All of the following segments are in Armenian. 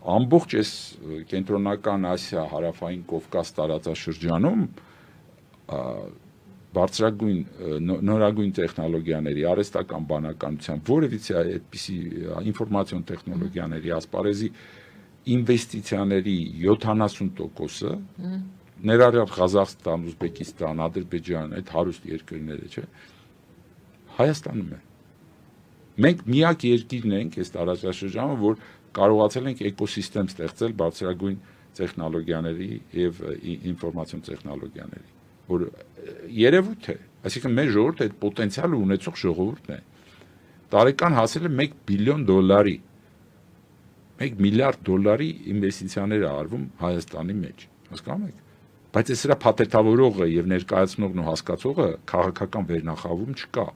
ամբողջ այս կենտրոնական Ասիա, հարավային Կովկաս տարածաշրջանում բարձրագույն նորագույն տեխնոլոգիաների, արհեստական բանականության, որևիցե այդպիսի ինֆորմացիոն տեխնոլոգիաների ասպարեզի ինվեստիցիաների 70%-ը ներառյալ Ղազախստան, Ուզբեկիստան, Ադրբեջան, այդ հարուստ երկրները, չէ, Հայաստանում է։ Մենք միակ երկիրն ենք այս տարածաշրջանում, որ կարողացել ենք էկոսիստեմ ստեղծել բարձրագույն տեխնոլոգիաների եւ ինֆորմացիոն տեխնոլոգիաների, որ երևույթ է, այսինքն մեր ժողովուրդը այդ պոտենցիալը ունեցող ժողովուրդն է։ Տարեկան հասել է $1 բիլիոն, $1 միլիարդ ինվեստիցիաներ է արվում Հայաստանի մեջ, հասկանում եք։ Բայց այս սրա փաթեթավորողը եւ ներկայացնողն ու հասկացողը քաղաքական վերնախավում չկա։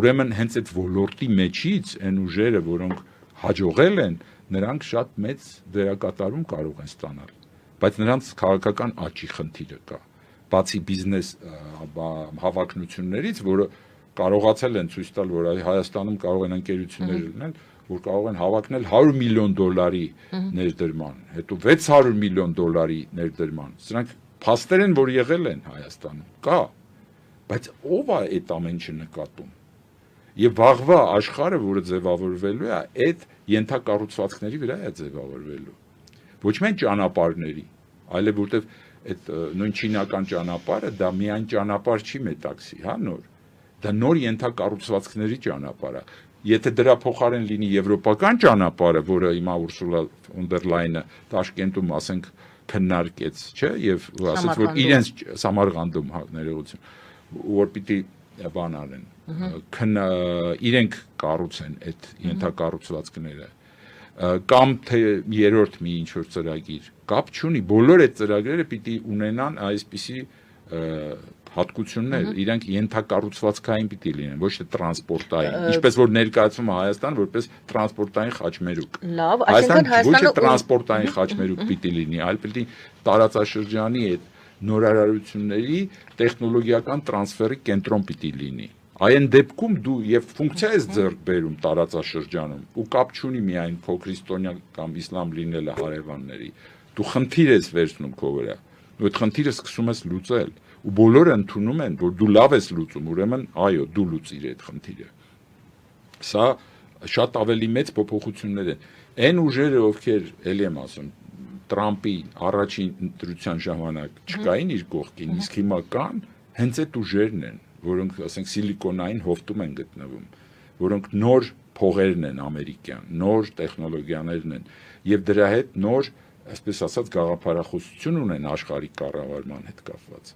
Ուրեմն հենց այդ ոլորտի մեջից այն ուժերը, որոնք հաջողել են, նրանք շատ մեծ դերակատարում կարող են ստանալ, բայց նրանց քաղաքական աճի խնդիրը կա։ Բացի բիզնես հավակնություններից, որը կարողացել են ցույց տալ, որ Հայաստանում կարող են ընկերություններ լինել, որ կարող են հավակնել $100 միլիոն ներդրման, հետո $600 միլիոն ներդրման։ Սրանք փաստեր են, որ եղել են Հայաստանում, կա, բայց ով է այդ ամեն ինչը նկատում։ Եվ վաղվա աշխարհը, որը ձևավորվելու է, այդ ենթակառուցվածքների վրա է ձևավորվելու։ Ոչ միայն ճանապարհների, այլև որտեվ այդ նույն չինական ճանապարհը դա միայն ճանապարհ չի Մետաքսի, հա նոր։ Դա նոր ենթակառուցվածքների ճանապարհ է։ Եթե դրա փոխարեն լինի եվրոպական ճանապարհը, որը հիմա Ուրսուլա ֆոն դեր Լայնը Տաշկենտում, ասենք, քննարկեց, չէ, եւ ասաց, որ իրենց Սամարգանդում ներողություն, որ պիտի բան արեն, իրենք կառուցեն այդ ենթակառուցվածքները, կամ թե երրորդ մի ինչ-որ ծրագիր, կապ չունի, բոլոր այդ ծրագրերը պիտի ունենան այսպիսի հատկություններ, իրենք ենթակառուցվածքային պիտի լինեն, ոչ թե տրանսպորտային, ինչպես որ ներկայացվում է Հայաստան որպես տրանսպորտային խաչմերուկ։ Լավ, այսինքն Հայաստանը ոչ թե տրանսպորտային խաչմերուկ պիտի լինի, այլ պիտի տարածաշրջանի այդ նորարարությունների տեխնոլոգիական տրանսֆերի կենտրոն պիտի լինի։ Այն դեպքում դու եւ ֆունկցիա ես ձեռք բերում տարածաշրջանում ու կապ չունի միայն փոքրիստոնյա կամ իսլամ լինելը հարևանների, դու խնդիր ես վերցնում քո վրա, ու այդ խնդիրը սկսում ես լուծել, ու բոլորը ընդունում են, որ դու լավ ես լուծում, ուրեմն այո, դու լուծիր այդ խնդիրը։ Սա շատ ավելի մեծ փոփոխություններ են։ Այն ուժերը, ովքեր, ելի եմ ասում, Տրամպի առաջին ընտրության ժամանակ չկային իր կողքին, իսկ հիմա կան, հենց այդ ուժերն են, որոնք, ասենք, սիլիկոնային հովտում են գտնվում, որոնք նոր փողերն են ամերիկյան, նոր տեխնոլոգիաներն են, եւ դրա հետ նոր, այսպես ասած, գաղափարախոսություն ունեն աշխարհի կառավարման հետ կապված։